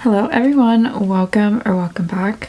Hello everyone, welcome back.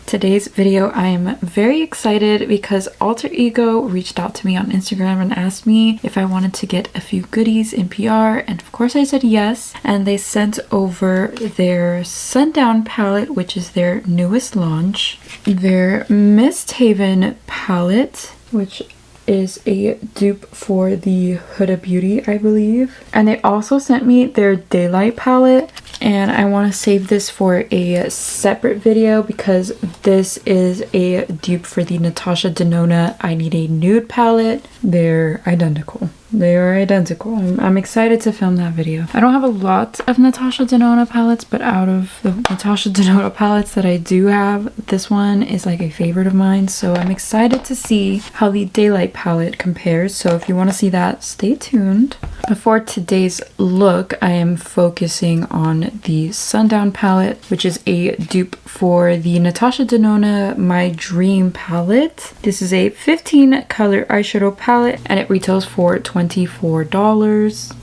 Today's video, I'm very excited because Alter Ego reached out to me on Instagram and asked me if I wanted to get a few goodies in PR, and of course I said yes, and they sent over their Sundown palette, which is their newest launch, their Misthaven palette, which is a dupe for the Huda Beauty, I believe. And they also sent me their Daylight palette, and I want to save this for a separate video because this is a dupe for the Natasha Denona I Need a Nude palette. They're identical. They are identical. I'm excited to film that video. I don't have a lot of Natasha Denona palettes, but out of the Natasha Denona palettes that I do have, this one is like a favorite of mine. So I'm excited to see how the Daylight palette compares. So if you want to see that, stay tuned. Before today's look, I am focusing on the Sundown palette, which is a dupe for the Natasha Denona My Dream palette. This is a 15 color eyeshadow palette and it retails for $24.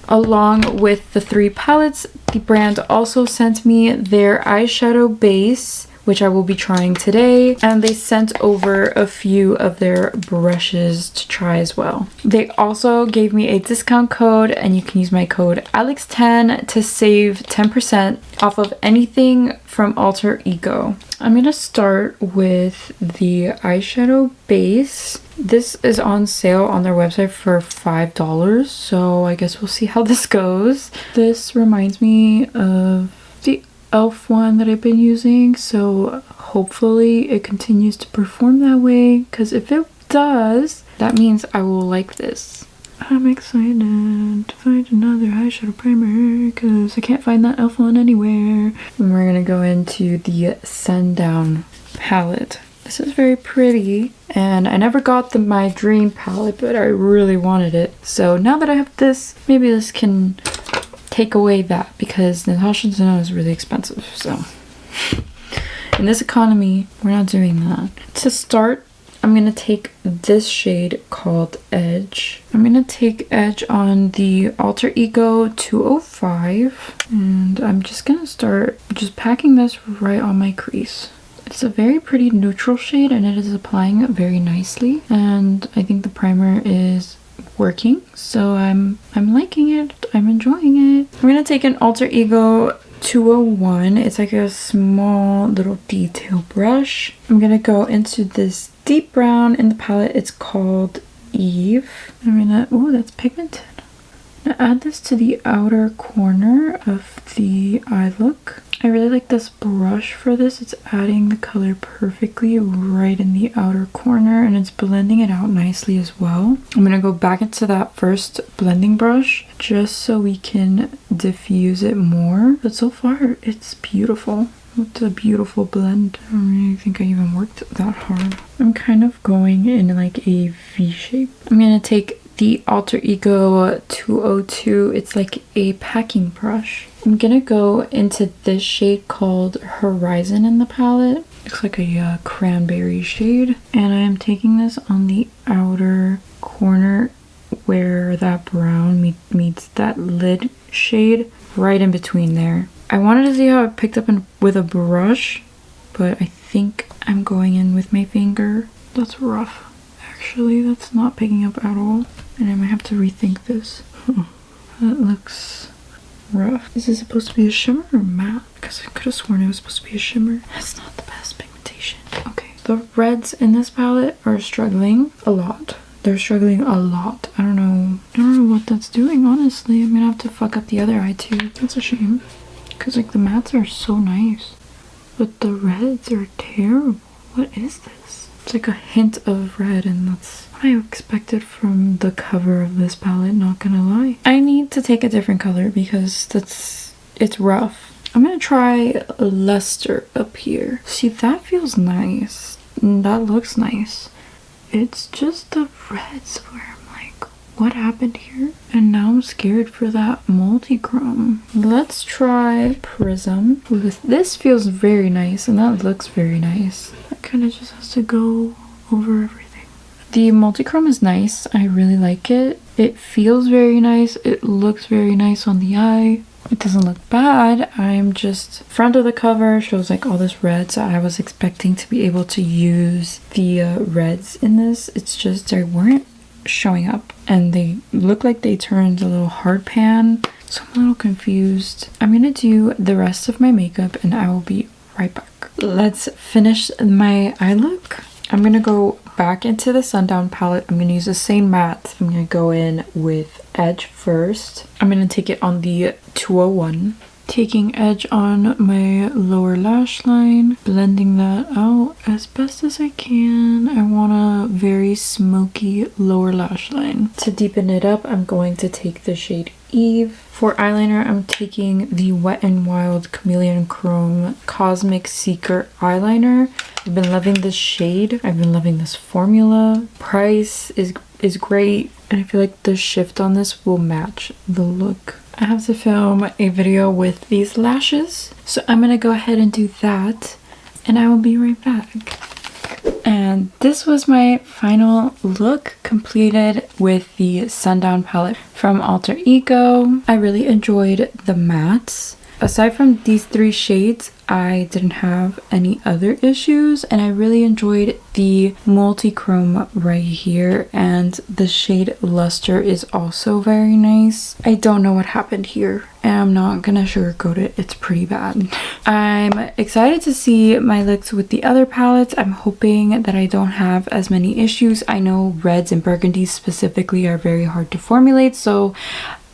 Along with the three palettes, the brand also sent me their eyeshadow base, which I will be trying today, and they sent over a few of their brushes to try as well. They also gave me a discount code, and you can use my code ALEX10 to save 10% off of anything from Alter Ego. I'm gonna start with the eyeshadow base. This is on sale on their website for $5, so I guess we'll see how this goes. This reminds me of the e.l.f. one that I've been using, so hopefully it continues to perform that way, because if it does, that means I will like this. I'm excited to find another eyeshadow primer because I can't find that e.l.f. one anywhere. And we're gonna go into the Sundown palette. This is very pretty, and I never got the My Dream palette, but I really wanted it. So now that I have this, maybe this can take away that, because Natasha Denona is really expensive, so in this economy we're not doing that. To start, I'm gonna take this shade called Edge. I'm gonna take Edge on the Alter Ego 205, and I'm just gonna start just packing this right on my crease. It's a very pretty neutral shade and it is applying very nicely, and I think the primer is working, so I'm liking it. I'm enjoying it. I'm gonna take an Alter Ego 201. It's like a small little detail brush. I'm gonna go into this deep brown in the palette. It's called Eve. I'm gonna, oh, that's pigmented. I'm gonna add this to the outer corner of the eye look. I really like this brush for this. It's adding the color perfectly right in the outer corner, and it's blending it out nicely as well. I'm gonna go back into that first blending brush just so we can diffuse it more. But so far, it's beautiful. It's a beautiful blend. I don't really think I even worked that hard. I'm kind of going in like a V shape. I'm gonna take the Alter Ego 202. It's like a packing brush. I'm gonna go into this shade called Horizon in the palette. Looks like a cranberry shade. And I am taking this on the outer corner where that brown meets that lid shade, right in between there. I wanted to see how it picked up with a brush, but I think I'm going in with my finger. That's rough. Actually, that's not picking up at all. And I might have to rethink this. That looks rough. Is this supposed to be a shimmer or matte? Because I could have sworn it was supposed to be a shimmer. That's not the best pigmentation. Okay. The reds in this palette are struggling a lot. They're struggling a lot. I don't know what that's doing, honestly. I'm gonna have to fuck up the other eye too. That's a shame. Because like the mattes are so nice, but the reds are terrible. What is this? It's like a hint of red, and that's what I expected from the cover of this palette, not gonna lie. I need to take a different color because it's rough. I'm gonna try Luster up here. See, that feels nice. That looks nice. It's just the reds where I'm like, what happened here? And now I'm scared for that multichrome. Let's try Prism. This feels very nice, and that looks very nice. That kind of just has to go over everything. The multichrome is nice. I really like it. It feels very nice. It looks very nice on the eye. It doesn't look bad. I'm just, front of the cover shows like all this red, so I was expecting to be able to use the reds in this. It's just they weren't showing up and they look like they turned a little hard pan, so I'm a little confused. I'm gonna do the rest of my makeup and I will be right back. Let's finish my eye look. I'm gonna go back into the Sundown palette. I'm gonna use the same matte. I'm gonna go in with Edge first. I'm gonna take it on the 201. Taking Edge on my lower lash line, blending that out as best as I can. I want a very smoky lower lash line. To deepen it up, I'm going to take the shade Eve. For eyeliner, I'm taking the Wet n Wild Chameleon Chrome Cosmic Seeker eyeliner. I've been loving this shade. I've been loving this formula. Price is great, and I feel like the shift on this will match the look. I have to film a video with these lashes, so I'm gonna go ahead and do that, and I will be right back. And this was my final look completed with the Sundown palette from Alter Ego. I really enjoyed the mattes. Aside from these three shades, I didn't have any other issues, and I really enjoyed the multichrome right here, and the shade Luster is also very nice. I don't know what happened here, and I'm not gonna sugarcoat it. It's pretty bad. I'm excited to see my looks with the other palettes. I'm hoping that I don't have as many issues. I know reds and burgundies specifically are very hard to formulate, so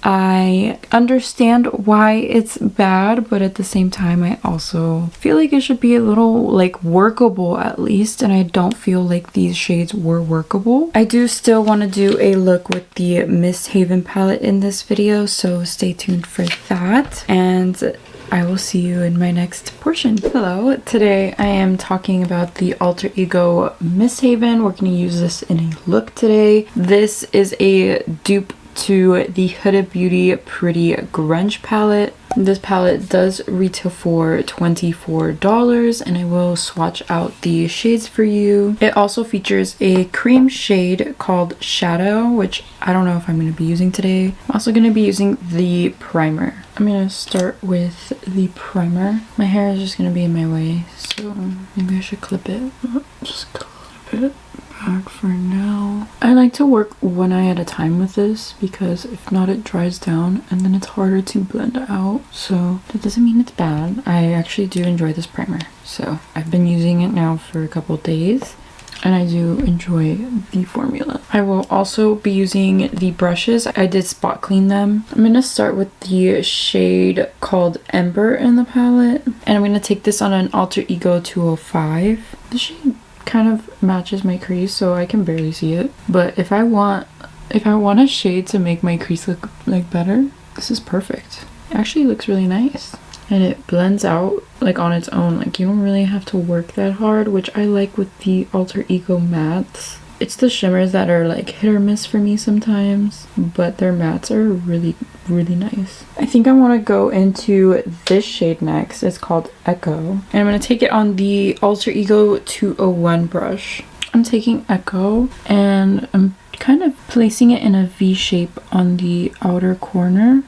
I understand why it's bad, but at the same time I also feel like it should be a little like workable at least, and I don't feel like these shades were workable. I do still want to do a look with the Misthaven palette in this video, so stay tuned for that, and I will see you in my next portion. Hello, today I am talking about the Alter Ego Misthaven. We're going to use this in a look today. This is a dupe to the Huda Beauty Pretty Grunge palette. This palette does retail for $24, and I will swatch out the shades for you. It also features a cream shade called Shadow, which I don't know if I'm going to be using today. I'm also going to be using the primer. I'm going to start with the primer. My hair is just going to be in my way, so maybe I should clip it. Just clip it back for now. I like to work one eye at a time with this, because if not it dries down and then it's harder to blend out. So that doesn't mean it's bad. I actually do enjoy this primer, so I've been using it now for a couple days and I do enjoy the formula. I will also be using the brushes. I did spot clean them. I'm going to start with the shade called Ember in the palette, and I'm going to take this on an Alter Ego 205. The shade kind of matches my crease, so I can barely see it, but if I want a shade to make my crease look like better, this is perfect. It actually looks really nice, and it blends out like on its own. Like, you don't really have to work that hard, which I like with the Alter Ego mattes. It's the shimmers that are like hit or miss for me sometimes, but their mattes are really nice. I think I want to go into this shade next. It's called Echo, and I'm going to take it on the Alter Ego 201 brush. I'm taking Echo and I'm kind of placing it in a V shape on the outer corner,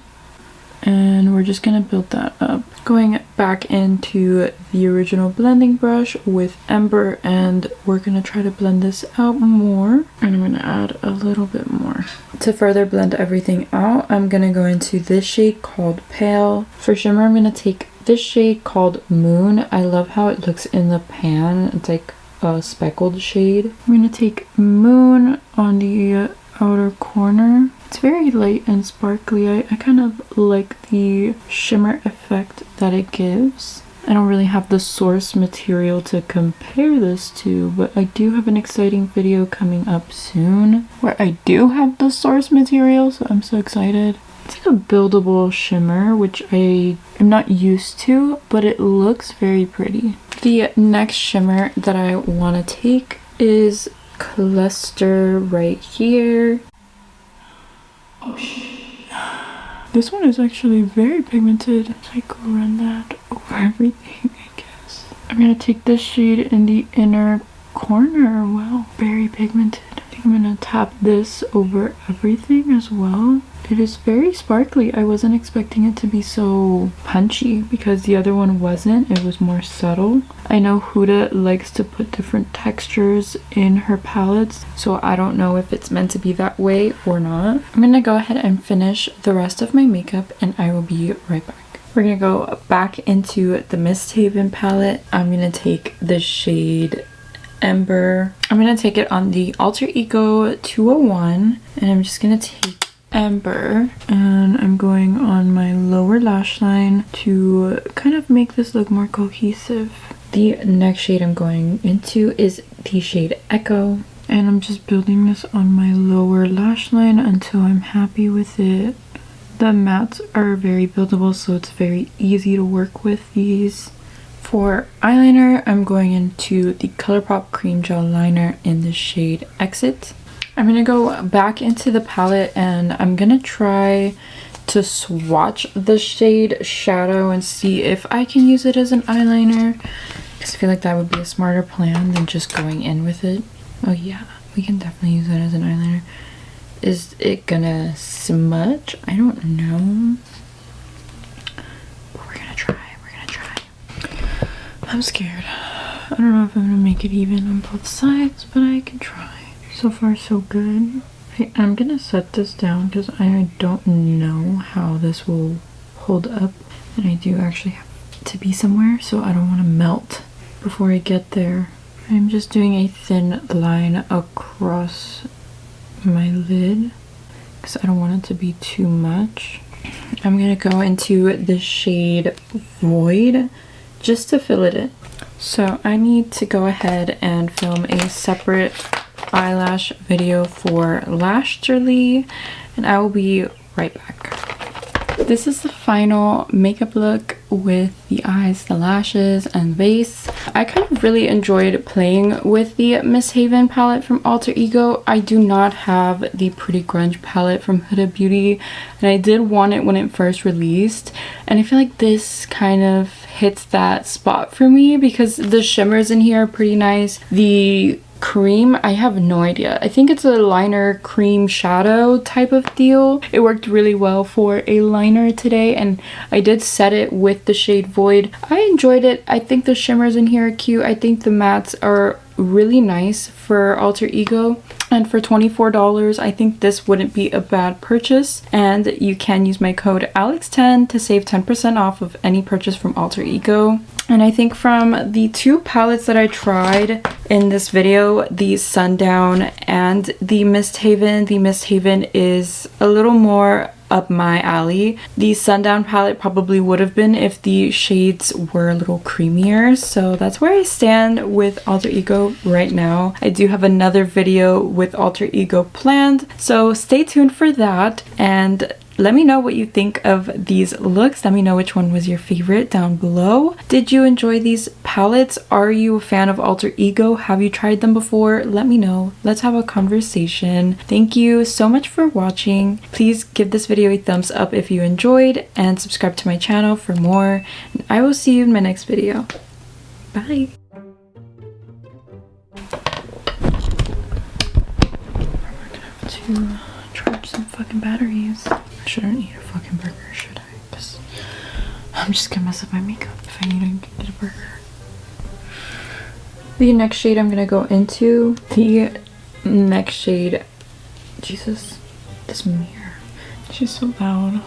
and we're just going to build that up. Going back into the original blending brush with Ember, and we're going to try to blend this out more, and I'm going to add a little bit more. To further blend everything out, I'm going to go into this shade called Pale. For shimmer, I'm going to take this shade called Moon. I love how it looks in the pan. It's like a speckled shade. I'm going to take Moon on the outer corner. It's very light and sparkly. I kind of like the shimmer effect that it gives. I don't really have the source material to compare this to, but I do have an exciting video coming up soon where I do have the source material, so I'm so excited. It's like a buildable shimmer, which I am not used to, but it looks very pretty. The next shimmer that I want to take is Cluster right here. Oh shit. This one is actually very pigmented. I could run that over everything, I guess. I'm gonna take this shade in the inner corner. Wow, very pigmented. I I'm gonna tap this over everything as well. It is very sparkly. I wasn't expecting it to be so punchy because the other one wasn't. It was more subtle. I know Huda likes to put different textures in her palettes, so I don't know if it's meant to be that way or not. I'm gonna go ahead and finish the rest of my makeup and I will be right back. We're gonna go back into the Misthaven palette. I'm gonna take the shade Ember. I'm gonna take it on the Alter Ego 201 and I'm just gonna take Ember and I'm going on my lower lash line to kind of make this look more cohesive. The next shade I'm going into is the shade Echo and I'm just building this on my lower lash line until I'm happy with it. The mattes are very buildable, so it's very easy to work with these. For eyeliner, I'm going into the ColourPop Cream Gel Liner in the shade Exit. I'm going to go back into the palette and I'm going to try to swatch the shade Shadow and see if I can use it as an eyeliner. Because I feel like that would be a smarter plan than just going in with it. Oh yeah, we can definitely use it as an eyeliner. Is it gonna smudge? I don't know. But we're gonna try. I'm scared. I don't know if I'm gonna make it even on both sides, but I can try. So far so good. Okay, I'm gonna set this down because I don't know how this will hold up. And I do actually have to be somewhere, so I don't want to melt before I get there. I'm just doing a thin line across my lid because I don't want it to be too much. I'm gonna go into the shade Void just to fill it in. So I need to go ahead and film a separate eyelash video for Lasherly and I will be right back. This is the final makeup look with the eyes, the lashes, and base. I kind of really enjoyed playing with the Misthaven palette from Alter Ego. I do not have the Pretty Grunge palette from Huda Beauty, and I did want it when it first released. And I feel like this kind of hits that spot for me because the shimmers in here are pretty nice. The cream, I have no idea. I think it's a liner cream shadow type of deal. It worked really well for a liner today and I did set it with the shade Void. I enjoyed it. I think the shimmers in here are cute. I think the mattes are really nice for Alter Ego, and for $24 I think this wouldn't be a bad purchase. And you can use my code ALEX10 to save 10% off of any purchase from Alter Ego. And I think from the two palettes that I tried in this video, the Sundown and the Misthaven is a little more up my alley. The Sundown palette probably would have been if the shades were a little creamier. So that's where I stand with Alter Ego right now. I do have another video with Alter Ego planned, so stay tuned for that. And let me know what you think of these looks. Let me know which one was your favorite down below. Did you enjoy these palettes? Are you a fan of Alter Ego? Have you tried them before? Let me know. Let's have a conversation. Thank you so much for watching. Please give this video a thumbs up if you enjoyed and subscribe to my channel for more. And I will see you in my next video. Bye. We're gonna have to charge some fucking batteries. I shouldn't eat a fucking burger, should I? Because I'm just gonna mess up my makeup if I need to get a burger. The next shade I'm gonna go into, Jesus, this mirror, she's so loud.